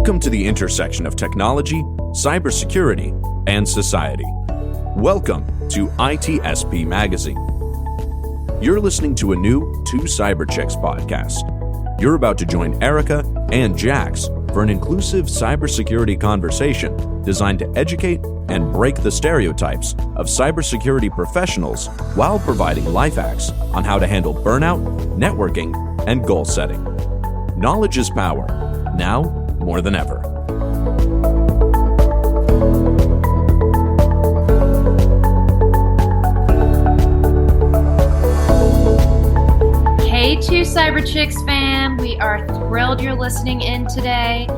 Welcome to the intersection of technology, cybersecurity, and society. Welcome to ITSP Magazine. You're listening to a new Two Cyber Chicks podcast. You're about to join Erika and Jax for an inclusive cybersecurity conversation designed to educate and break the stereotypes of cybersecurity professionals while providing life hacks on how to handle burnout, networking, and goal setting. Knowledge is power, now more than ever. Hey, Two Cyber Chicks fam, we are thrilled you're listening in today.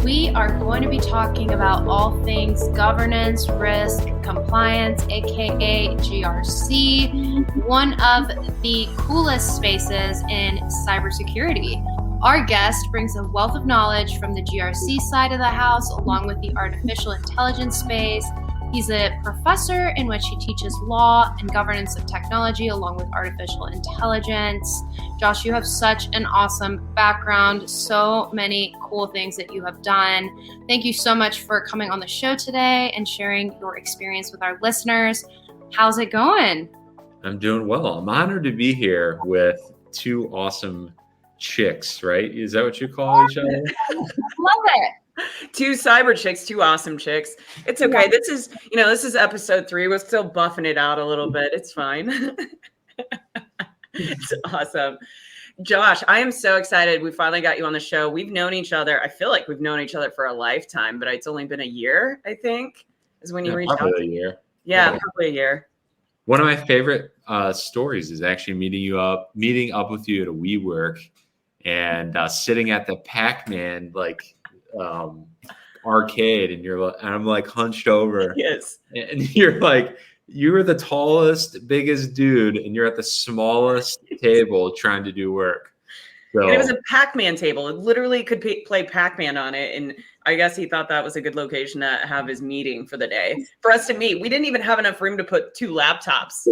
We are going to be talking about all things governance, risk, compliance, aka GRC, one of the coolest spaces in cybersecurity. Our guest brings a wealth of knowledge from the GRC side of the house, along with the artificial intelligence space. He's a professor in which he teaches law and governance of technology, along with artificial intelligence. Josh, you have such an awesome background, so many cool things that you have done. Thank you so much for coming on the show today and sharing your experience with our listeners. How's it going? I'm doing well. I'm honored to be here with two awesome chicks, right? Is that what you call each other? Love it. Two cyber chicks, two awesome chicks. It's okay. Yeah. This is episode 3. We're still buffing it out a little bit. It's fine. It's awesome. Josh, I am so excited. We finally got you on the show. We've known each other. I feel like we've known each other for a lifetime, but it's only been a year, I think, is when you reached out. Probably a year. Yeah, probably a year. One of my favorite stories is actually meeting up with you at a WeWork and sitting at the Pac-Man arcade, and I'm like hunched over. Yes. And you're like, you were the tallest, biggest dude, and you're at the smallest table trying to do work. So, and it was a Pac-Man table. It literally could play Pac-Man on it. And I guess he thought that was a good location to have his meeting for the day. For us to meet, we didn't even have enough room to put 2 laptops.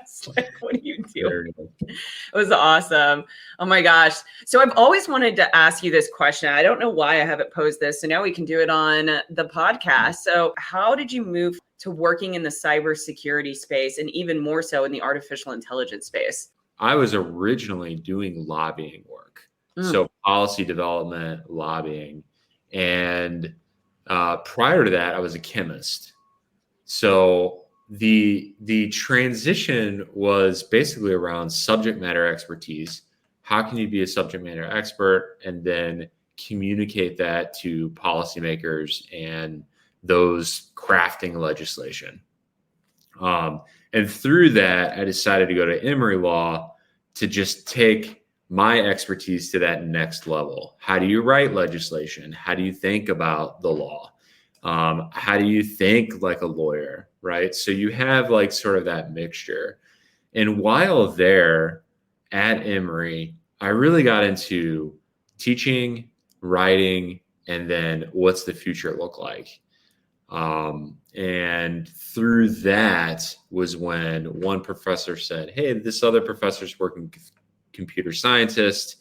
It's like, what do you do? It was awesome. Oh my gosh. So I've always wanted to ask you this question. I don't know why I haven't posed this. So now we can do it on the podcast. So how did you move to working in the cybersecurity space and even more so in the artificial intelligence space? I was originally doing lobbying work. So policy development, lobbying. And prior to that, I was a chemist. So the transition was basically around subject matter expertise. How can you be a subject matter expert and then communicate that to policymakers and those crafting legislation? And through that, I decided to go to Emory Law to just take my expertise to that next level. How do you write legislation? How do you think about the law? How do you think like a lawyer, right? So you have like sort of that mixture. And while there at Emory, I really got into teaching, writing, and then what's the future look like? And through that was when one professor said, hey, this other professor's working computer scientist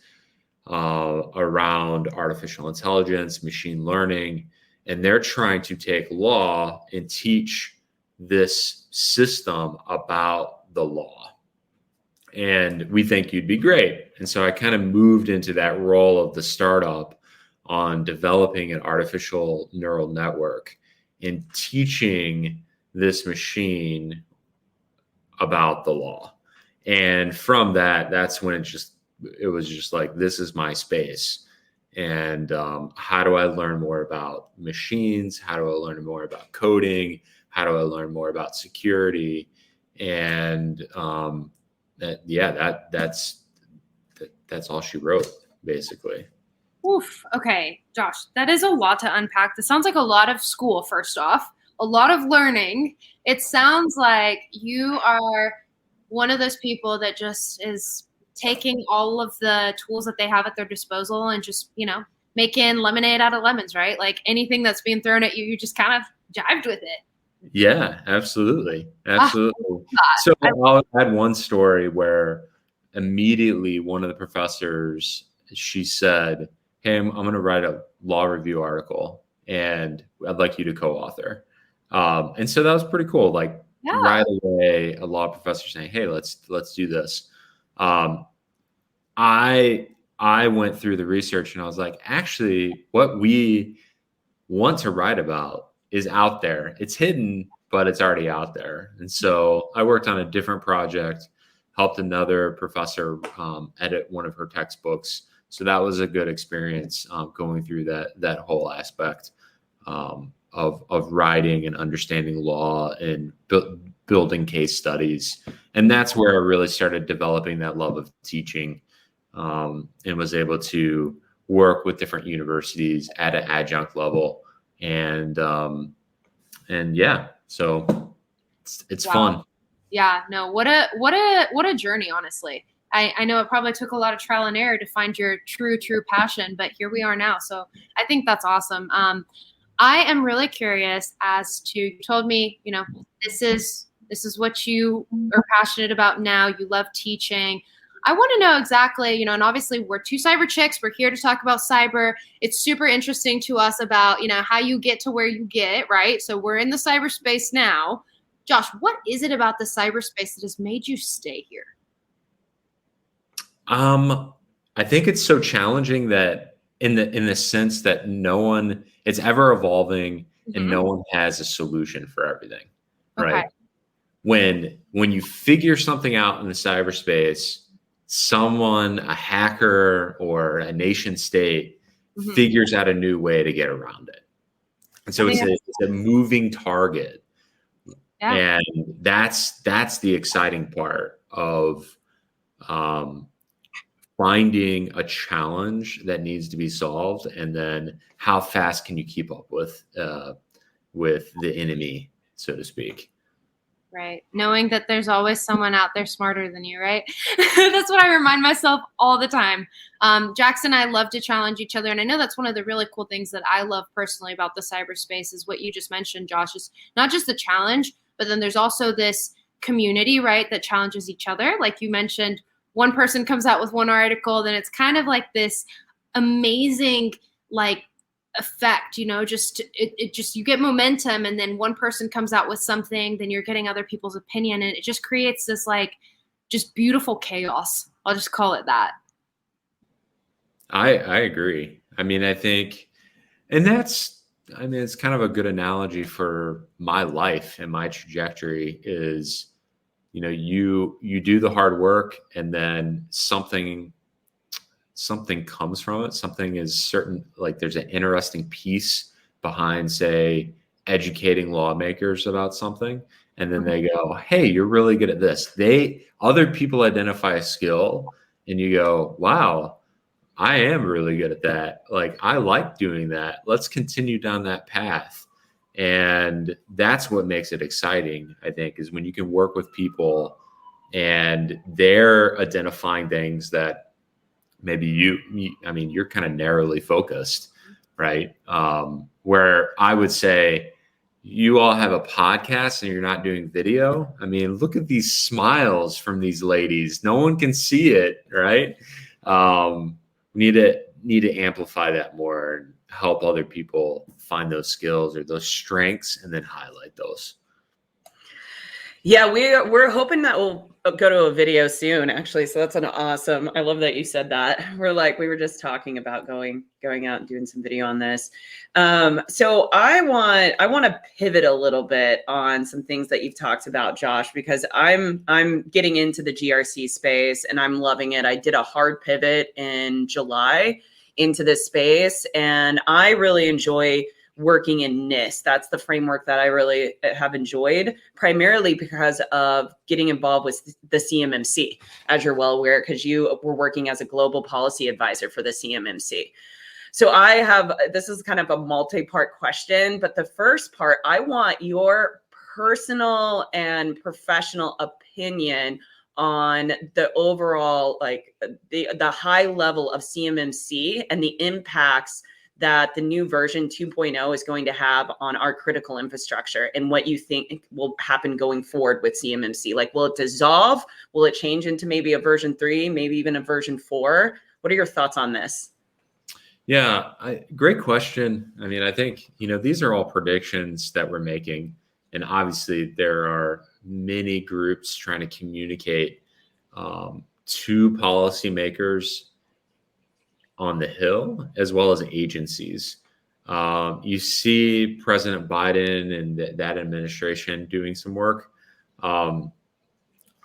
around artificial intelligence, machine learning, and they're trying to take law and teach this system about the law. And we think you'd be great. And so I kind of moved into that role of the startup on developing an artificial neural network and teaching this machine about the law. And from that, that's when it was just like, this is my space. And how do I learn more about machines? How do I learn more about coding? How do I learn more about security? And that's all she wrote, basically. Oof. Okay, Josh, that is a lot to unpack. This sounds like a lot of school, first off, a lot of learning. It sounds like you are one of those people that just is taking all of the tools that they have at their disposal and just, making lemonade out of lemons, right? Like anything that's being thrown at you, you just kind of jived with it. Yeah, absolutely. So I'll add one story where immediately one of the professors, she said, hey, I'm going to write a law review article and I'd like you to co-author. And so that was pretty cool. Like right away, a law professor saying, hey, let's do this. I went through the research and I was like, actually, what we want to write about is out there. It's hidden, but it's already out there. And so I worked on a different project, helped another professor edit one of her textbooks. So that was a good experience going through that whole aspect of writing and understanding law and building case studies. And that's where I really started developing that love of teaching, and was able to work with different universities at an adjunct level. And yeah, so it's fun. Yeah, no, what a journey, honestly. I know it probably took a lot of trial and error to find your true passion, but here we are now. So I think that's awesome. I am really curious as to, you told me, this is what you are passionate about now. You love teaching. I want to know exactly, and obviously we're two cyber chicks. We're here to talk about cyber. It's super interesting to us about, how you get to where you get, right? So we're in the cyberspace now. Josh, what is it about the cyberspace that has made you stay here? I think it's so challenging that in the sense that it's ever evolving and no one has a solution for everything, right? When you figure something out in the cyberspace, a hacker or a nation state figures out a new way to get around it. And so it's a moving target. Yeah. And that's the exciting part of finding a challenge that needs to be solved, and then how fast can you keep up with the enemy, so to speak. Right. Knowing that there's always someone out there smarter than you, right? That's what I remind myself all the time. Jax and I love to challenge each other. And I know that's one of the really cool things that I love personally about the cyberspace is what you just mentioned, Josh, is not just the challenge, but then there's also this community, right, that challenges each other. Like you mentioned, one person comes out with one article, then it's kind of like this amazing, effect, just you get momentum, and then one person comes out with something, then you're getting other people's opinion, and it just creates this just beautiful chaos. I'll just call it that. I agree. I think, and it's kind of a good analogy for my life and my trajectory is, you do the hard work and then something comes from it. Something is certain, like there's an interesting piece behind, say, educating lawmakers about something. And then they go, hey, you're really good at this. Other people identify a skill and you go, wow, I am really good at that. Like, I like doing that. Let's continue down that path. And that's what makes it exciting, I think, is when you can work with people and they're identifying things that maybe you're kind of narrowly focused, right? Where I would say you all have a podcast and you're not doing video. Look at these smiles from these ladies. No one can see it, right? We need to amplify that more and help other people find those skills or those strengths and then highlight those. Yeah, we're hoping that we'll go to a video soon, actually. So that's I love that you said that. We were just talking about going out and doing some video on this. So I want to pivot a little bit on some things that you've talked about, Josh, because I'm getting into the GRC space and I'm loving it. I did a hard pivot in July into this space, and I really enjoy working in NIST. That's the framework that I really have enjoyed, primarily because of getting involved with the CMMC, as you're well aware, because you were working as a global policy advisor for the CMMC. So this is kind of a multi-part question, but the first part, I want your personal and professional opinion on the overall, the high level of CMMC and the impacts that the new version 2.0 is going to have on our critical infrastructure, and what you think will happen going forward with CMMC. Will it dissolve? Will it change into maybe a version 3, maybe even a version 4? What are your thoughts on this? Yeah, great question. I mean, I think, these are all predictions that we're making. And obviously, there are many groups trying to communicate to policymakers on the Hill, as well as agencies. You see President Biden and that administration doing some work. I'm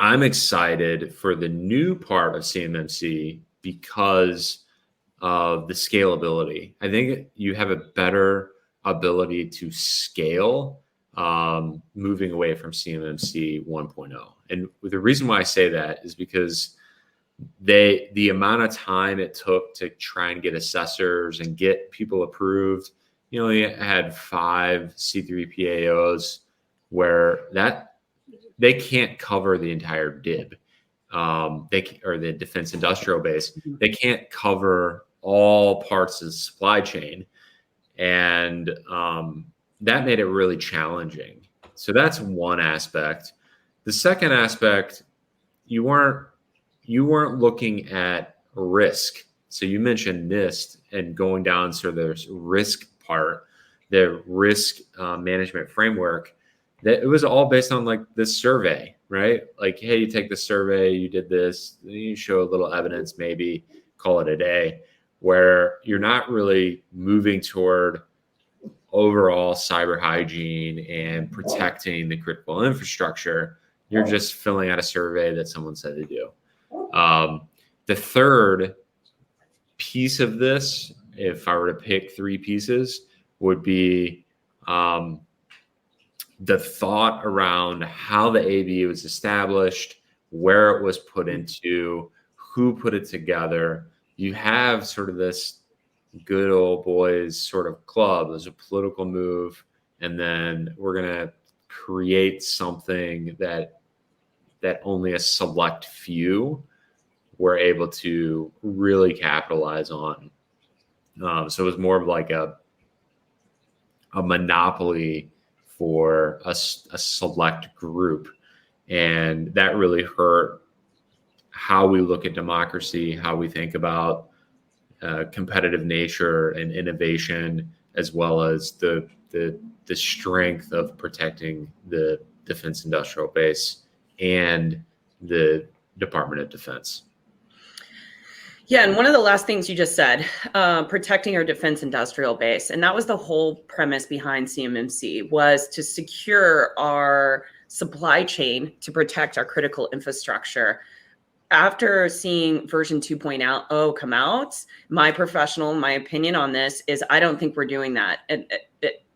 excited for the new part of CMMC because of the scalability. I think you have a better ability to scale moving away from CMMC 1.0. And the reason why I say that is because the amount of time it took to try and get assessors and get people approved, you had 5 C3PAOs where they can't cover the entire DIB. Or the defense industrial base. They can't cover all parts of the supply chain. And that made it really challenging. So that's one aspect. The second aspect, you weren't looking at risk. So you mentioned NIST and going down sort of the risk part, the risk management framework. That it was all based on like this survey, right? Like, hey, you take the survey, you did this, you show a little evidence, maybe call it a day, where you're not really moving toward overall cyber hygiene and protecting the critical infrastructure. You're just filling out a survey that someone said to do. The third piece of this, if I were to pick 3 pieces, would be the thought around how the AB was established, where it was put into, who put it together. You have sort of this good old boys sort of club. There's a political move, and then we're going to create something that only a select few were able to really capitalize on. So it was more of like a monopoly for a select group. And that really hurt how we look at democracy, how we think about competitive nature and innovation, as well as the strength of protecting the defense industrial base and the Department of Defense. Yeah, and one of the last things you just said, protecting our defense industrial base, and that was the whole premise behind CMMC, was to secure our supply chain to protect our critical infrastructure. After seeing version 2.0 come out, my opinion on this is I don't think we're doing that. And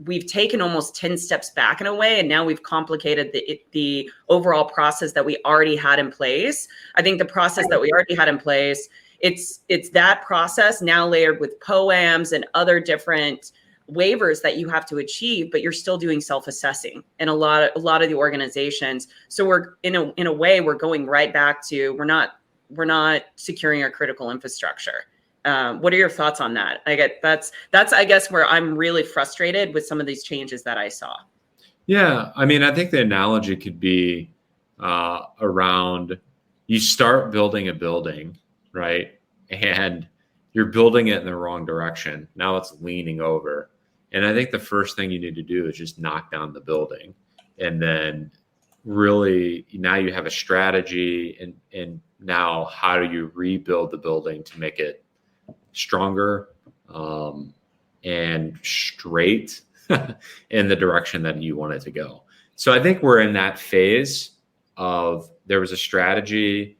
we've taken almost 10 steps back in a way, and now we've complicated the overall process that we already had in place. I think the process that we already had in place, it's that process now layered with POAMs and other different waivers that you have to achieve, but you're still doing self-assessing in a lot of the organizations. So we're in a way we're going right back to we're not securing our critical infrastructure. What are your thoughts on that? That's I guess where I'm really frustrated with some of these changes that I saw. Yeah, I mean, I think the analogy could be around you start building a building, right? And you're building it in the wrong direction. Now it's leaning over. And I think the first thing you need to do is just knock down the building. And then really now you have a strategy, and now how do you rebuild the building to make it stronger and straight in the direction that you want it to go. So I think we're in that phase of there was a strategy,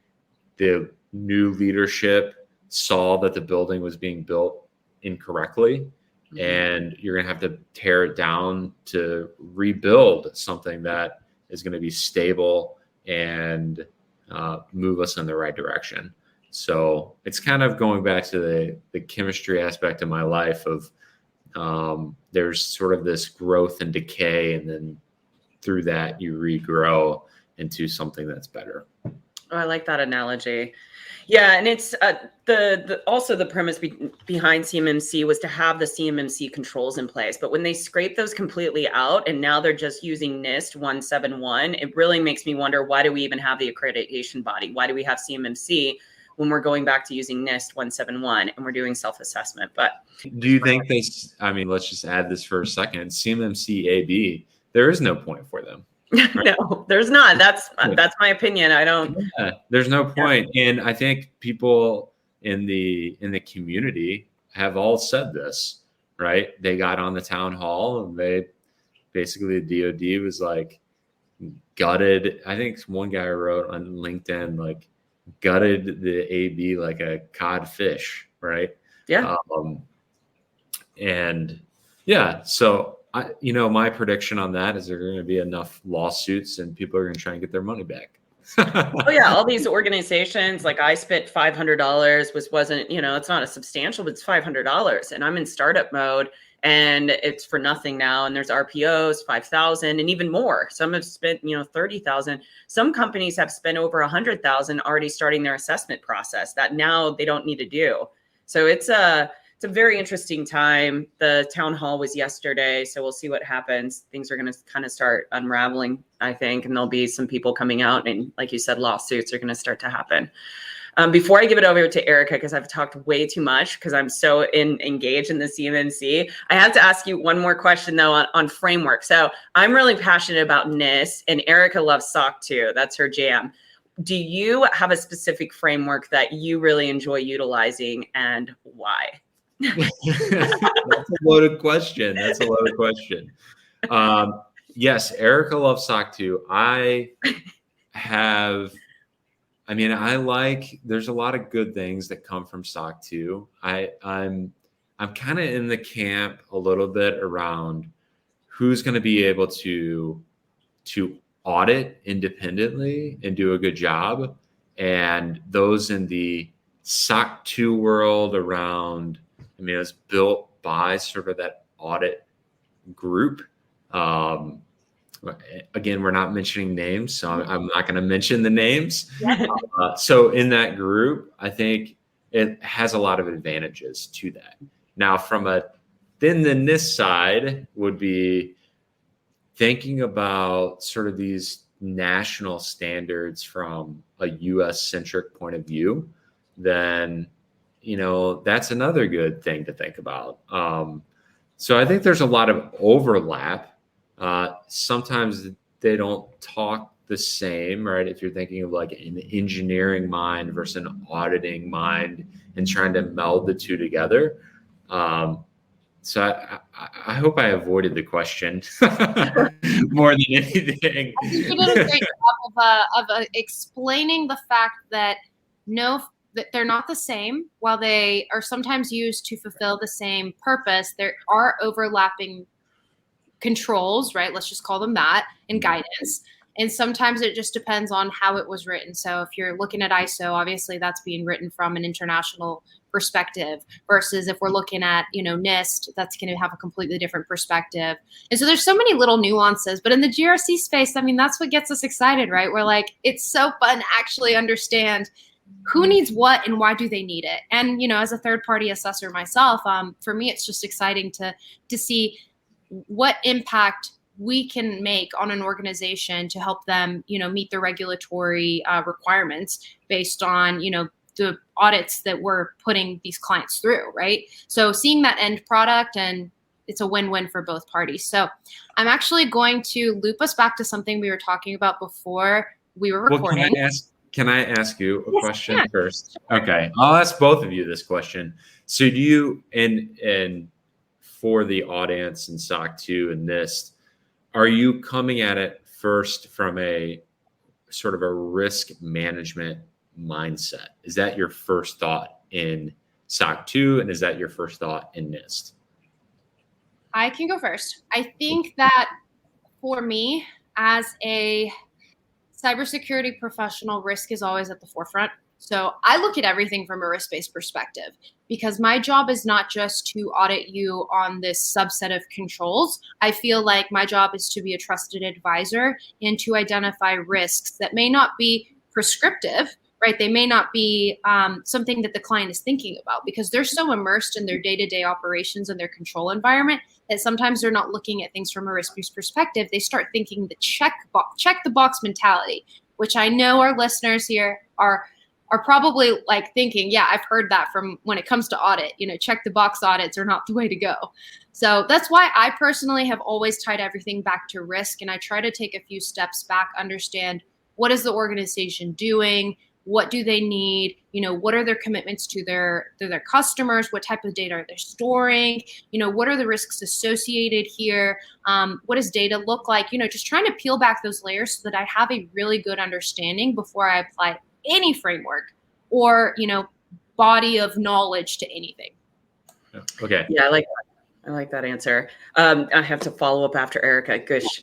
the new leadership saw that the building was being built incorrectly, and you're going to have to tear it down to rebuild something that is going to be stable and move us in the right direction. So it's kind of going back to the chemistry aspect of my life of there's sort of this growth and decay, and then through that you regrow into something that's better. Oh, I like that analogy. Yeah, and it's also the premise behind CMMC was to have the CMMC controls in place. But when they scrape those completely out and now they're just using NIST 171, it really makes me wonder, why do we even have the accreditation body? Why do we have CMMC when we're going back to using NIST 171 and we're doing self-assessment. But do you think this, I mean, let's just add this for a second, CMMC AB, there is no point for them. Right? No, there's not. That's my opinion. I don't. Yeah, there's no point. And I think people in the community have all said this, right? They got on the town hall and they basically, the DOD was like gutted. I think one guy wrote on LinkedIn, like gutted the AB like a cod fish, right? Yeah. And yeah, so my prediction on that is there are going to be enough lawsuits and people are going to try and get their money back. Oh yeah, all these organizations, like I spent $500, which wasn't, it's not a substantial, but it's $500, and I'm in startup mode, and it's for nothing now. And there's RPOs, 5,000, and even more. Some have spent, 30,000. Some companies have spent over 100,000 already starting their assessment process that now they don't need to do. So it's a very interesting time. The town hall was yesterday, so we'll see what happens. Things are going to kind of start unraveling, I think, and there'll be some people coming out, and like you said, lawsuits are going to start to happen. Before I give it over to Erika, because I've talked way too much because I'm so engaged in the CMMC, I have to ask you one more question, though, on framework. So I'm really passionate about NIST, and Erika loves SOC 2. That's her jam. Do you have a specific framework that you really enjoy utilizing, and why? That's a loaded question. Yes, Erika loves SOC 2. There's a lot of good things that come from SOC 2. I'm kind of in the camp a little bit around who's going to be able to audit independently and do a good job. And those in the SOC 2 world around, it was built by sort of that audit group. Again, we're not mentioning names, so I'm not going to mention the names. So in that group, I think it has a lot of advantages to that. Now, then the NIST side would be thinking about sort of these national standards from a US-centric point of view, then that's another good thing to think about. So I think there's a lot of overlap. Sometimes they don't talk the same, right? If you're thinking of like an engineering mind versus an auditing mind and trying to meld the two together. So I hope I avoided the question more than anything. I think you did a great job of explaining the fact that that they're not the same. While they are sometimes used to fulfill the same purpose, there are overlapping controls, right? Let's just call them that, and guidance. And sometimes it just depends on how it was written. So if you're looking at ISO, obviously that's being written from an international perspective versus if we're looking at, NIST, that's going to have a completely different perspective. And so there's so many little nuances, but in the GRC space, that's what gets us excited, right? We're like, it's so fun to actually understand who needs what and why do they need it. And, as a third party assessor myself, for me, it's just exciting to see what impact we can make on an organization to help them, meet the regulatory requirements based on, the audits that we're putting these clients through, right? So seeing that end product, and it's a win-win for both parties. So I'm actually going to loop us back to something we were talking about before we were recording. Well, can I ask you a question first? Sure. Okay, I'll ask both of you this question. So do you, and for the audience in SOC 2 and NIST, are you coming at it first from a sort of a risk management mindset? Is that your first thought in SOC 2, and is that your first thought in NIST? I can go first. I think that for me, as a cybersecurity professional, risk is always at the forefront. So I look at everything from a risk-based perspective because my job is not just to audit you on this subset of controls. I feel like my job is to be a trusted advisor and to identify risks that may not be prescriptive, right? They may not be something that the client is thinking about because they're so immersed in their day-to-day operations and their control environment that sometimes they're not looking at things from a risk-based perspective. They start thinking the check the box mentality, which I know our listeners here are are probably like thinking, yeah, I've heard that from when it comes to audit, check the box audits are not the way to go. So that's why I personally have always tied everything back to risk. And I try to take a few steps back, understand what is the organization doing? What do they need? What are their commitments to their customers? What type of data are they storing? What are the risks associated here? What does data look like? Just trying to peel back those layers so that I have a really good understanding before I apply any framework or, body of knowledge to anything. Okay. Yeah, I like that answer. I have to follow up after Erika. Gosh.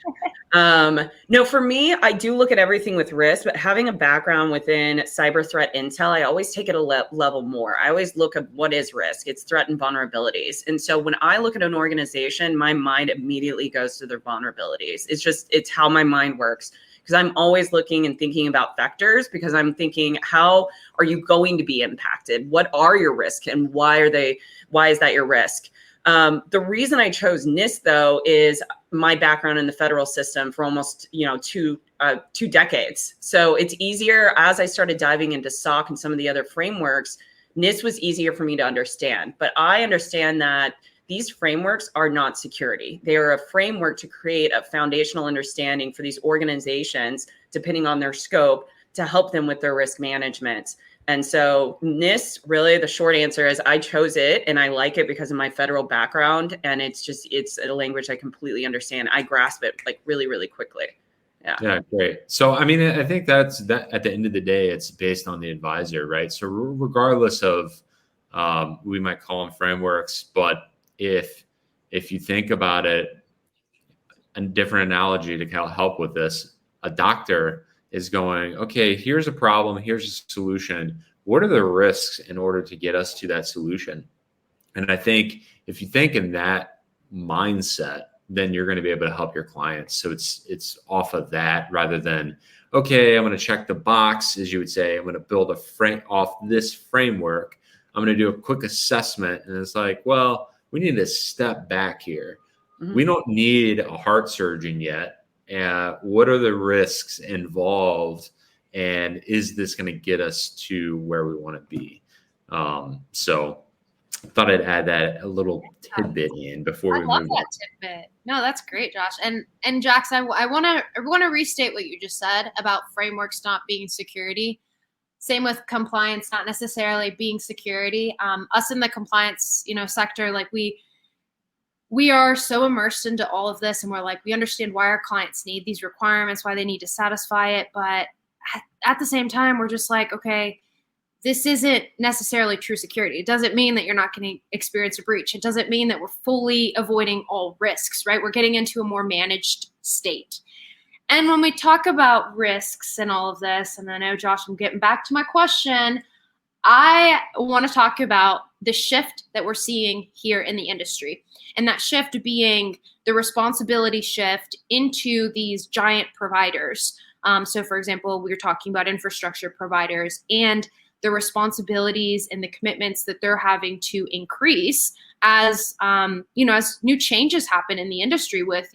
No, for me, I do look at everything with risk, but having a background within cyber threat intel, I always take it a level more. I always look at what is risk. It's threat and vulnerabilities. And so when I look at an organization, my mind immediately goes to their vulnerabilities. It's how my mind works. Because I'm always looking and thinking about vectors, because I'm thinking, how are you going to be impacted? What are your risks and why is that your risk? The reason I chose NIST, though, is my background in the federal system for almost, 2 decades. So it's easier as I started diving into SOC and some of the other frameworks, NIST was easier for me to understand. But I understand that these frameworks are not security. They are a framework to create a foundational understanding for these organizations, depending on their scope, to help them with their risk management. And so NIST, really, the short answer is I chose it and I like it because of my federal background. And it's a language I completely understand. I grasp it like really, really quickly. Yeah, great. So, I mean, I think that's that at the end of the day, it's based on the advisor, right? So regardless of, we might call them frameworks, but if you think about it, a different analogy to help with this, a doctor is going, okay, here's a problem, here's a solution. What are the risks in order to get us to that solution? And I think if you think in that mindset, then you're going to be able to help your clients. So it's off of that rather than, okay, I'm going to check the box, as you would say, I'm going to build a frame off this framework. I'm going to do a quick assessment. And it's like, well, we need to step back here. Mm-hmm. We don't need a heart surgeon yet. What are the risks involved? And is this going to get us to where we want to be? So I thought I'd add that a little tidbit in before we move on. I love that tidbit. No, that's great, Josh. And Jax, I want to restate what you just said about frameworks not being security. Same with compliance, not necessarily being security. Us in the compliance, sector, like we are so immersed into all of this, and we're like, we understand why our clients need these requirements, why they need to satisfy it. But at the same time, we're just like, okay, this isn't necessarily true security. It doesn't mean that you're not going to experience a breach. It doesn't mean that we're fully avoiding all risks, right? We're getting into a more managed state. And when we talk about risks and all of this, and I know, Josh, I'm getting back to my question, I want to talk about the shift that we're seeing here in the industry. And that shift being the responsibility shift into these giant providers. So, for example, we were talking about infrastructure providers and the responsibilities and the commitments that they're having to increase as as new changes happen in the industry with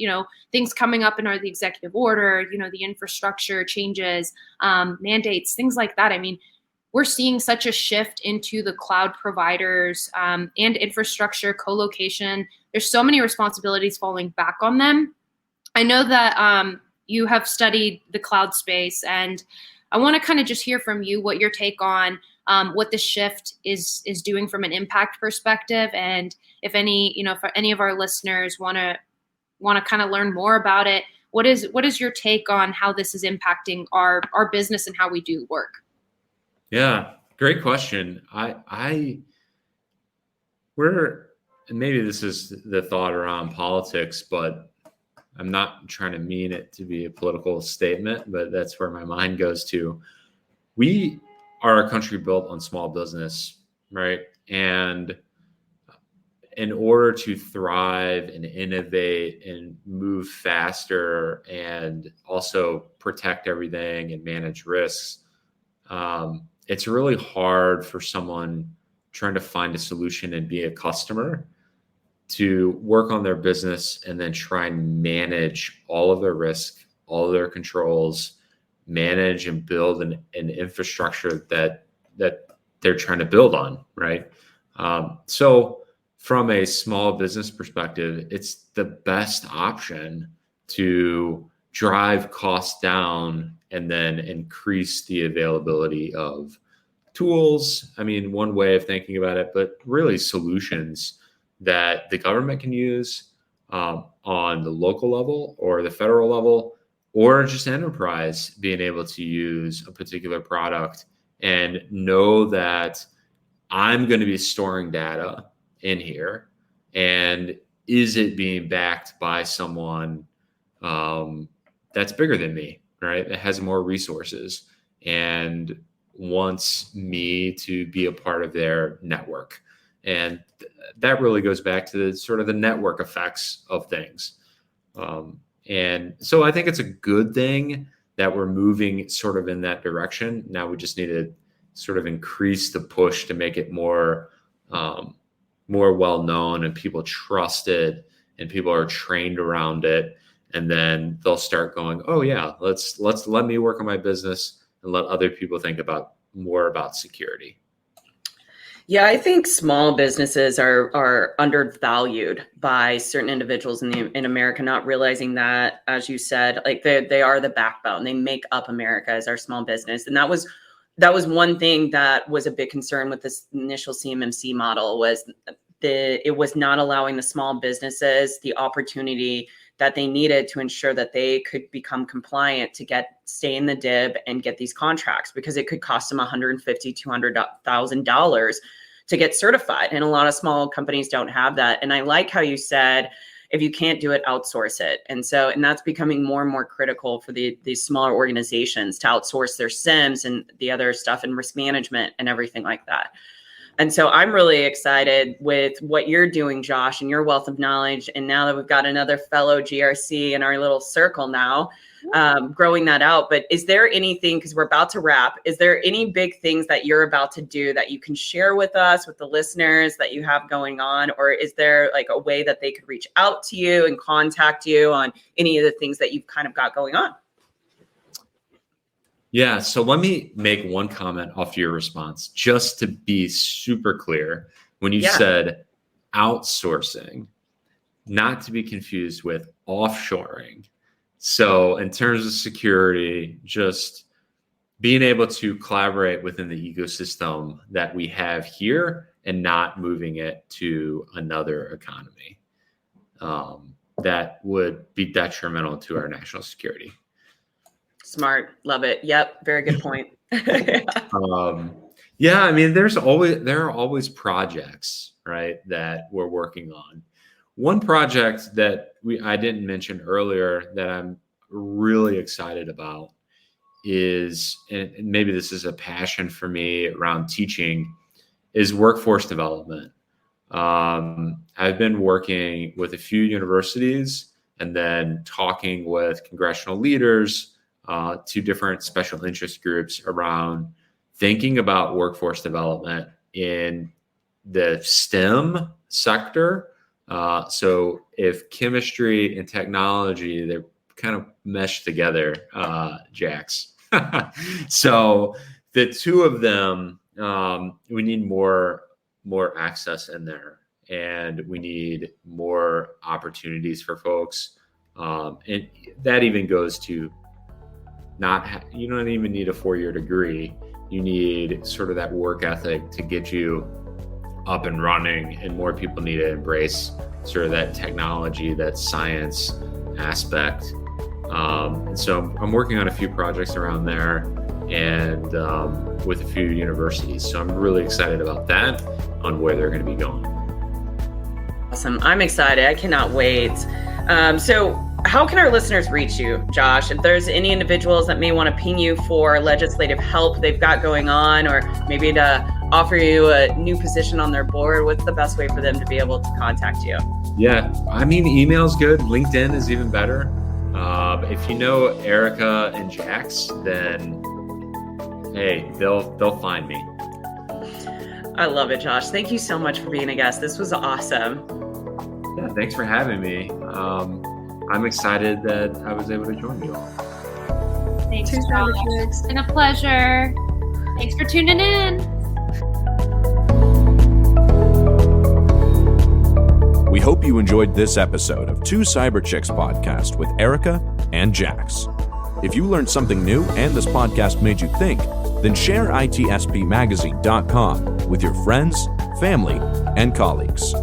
things coming up in the executive order, the infrastructure changes, mandates, things like that. I mean, we're seeing such a shift into the cloud providers and infrastructure co-location. There's so many responsibilities falling back on them. I know that you have studied the cloud space, and I want to kind of just hear from you what your take on what the shift is doing from an impact perspective, and if any, if any of our listeners want to kind of learn more about it, what is your take on how this is impacting our business and how we do work? Yeah, great question. And maybe this is the thought around politics, but I'm not trying to mean it to be a political statement, but that's where my mind goes to. We are a country built on small business, right? And in order to thrive and innovate and move faster and also protect everything and manage risks, it's really hard for someone trying to find a solution and be a customer to work on their business and then try and manage all of their risk, all of their controls, manage and build an infrastructure that they're trying to build on, right? So from a small business perspective, it's the best option to drive costs down and then increase the availability of tools. I mean, one way of thinking about it, but really solutions that the government can use on the local level or the federal level, or just enterprise being able to use a particular product and know that I'm going to be storing data in here. And is it being backed by someone that's bigger than me, right? That has more resources and wants me to be a part of their network. And that really goes back to the sort of the network effects of things. And so I think it's a good thing that we're moving sort of in that direction. Now we just need to sort of increase the push to make it more well known and people trust it and people are trained around it. And then they'll start going, oh yeah, let's let me work on my business and let other people think more about security. Yeah, I think small businesses are undervalued by certain individuals in America, not realizing that, as you said, like they are the backbone. They make up America as our small business. And that was one thing that was a big concern with this initial CMMC model, was it was not allowing the small businesses the opportunity that they needed to ensure that they could become compliant to stay in the DIB and get these contracts, because it could cost them $150,000, $200,000 to get certified. And a lot of small companies don't have that. And I like how you said, if you can't do it, outsource it. And that's becoming more and more critical for these smaller organizations to outsource their SIMs and the other stuff and risk management and everything like that. And so I'm really excited with what you're doing, Josh, and your wealth of knowledge. And now that we've got another fellow GRC in our little circle now, growing that out. But is there anything, because we're about to wrap, is there any big things that you're about to do that you can share with us, with the listeners, that you have going on? Or is there like a way that they could reach out to you and contact you on any of the things that you've kind of got going on? Yeah, so let me make one comment off your response, just to be super clear. When you said outsourcing, not to be confused with offshoring. So in terms of security, just being able to collaborate within the ecosystem that we have here and not moving it to another economy that would be detrimental to our national security. Smart. Love it. Yep. Very good point. Yeah, I mean, there are always projects, right, that we're working on. One project that I didn't mention earlier that I'm really excited about is, and maybe this is a passion for me around teaching, is workforce development. I've been working with a few universities and then talking with congressional leaders, to different special interest groups around thinking about workforce development in the STEM sector. So if chemistry and technology, they're kind of meshed together, Jax. So the two of them, we need more access in there, and we need more opportunities for folks. And that even goes to you don't even need a 4-year degree. You need sort of that work ethic to get you up and running, and more people need to embrace sort of that technology, that science aspect. And so I'm working on a few projects around there and with a few universities. So I'm really excited about that, on where they're going to be going. Awesome. I'm excited. I cannot wait. So how can our listeners reach you, Josh? If there's any individuals that may want to ping you for legislative help they've got going on, or maybe to offer you a new position on their board, what's the best way for them to be able to contact you? Yeah, I mean, email's good. LinkedIn is even better. If you know Erika and Jax, then hey, they'll find me. I love it, Josh. Thank you so much for being a guest. This was awesome. Yeah, thanks for having me. I'm excited that I was able to join you all. Thanks, Josh. It's been a pleasure. Thanks for tuning in. We hope you enjoyed this episode of Two Cyber Chicks podcast with Erika and Jax. If you learned something new and this podcast made you think, then share itspmagazine.com with your friends, family, and colleagues.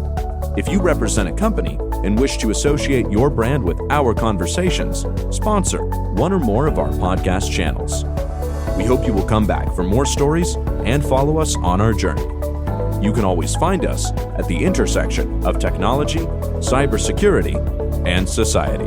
If you represent a company and wish to associate your brand with our conversations, sponsor one or more of our podcast channels. We hope you will come back for more stories and follow us on our journey. You can always find us at the intersection of technology, cybersecurity, and society.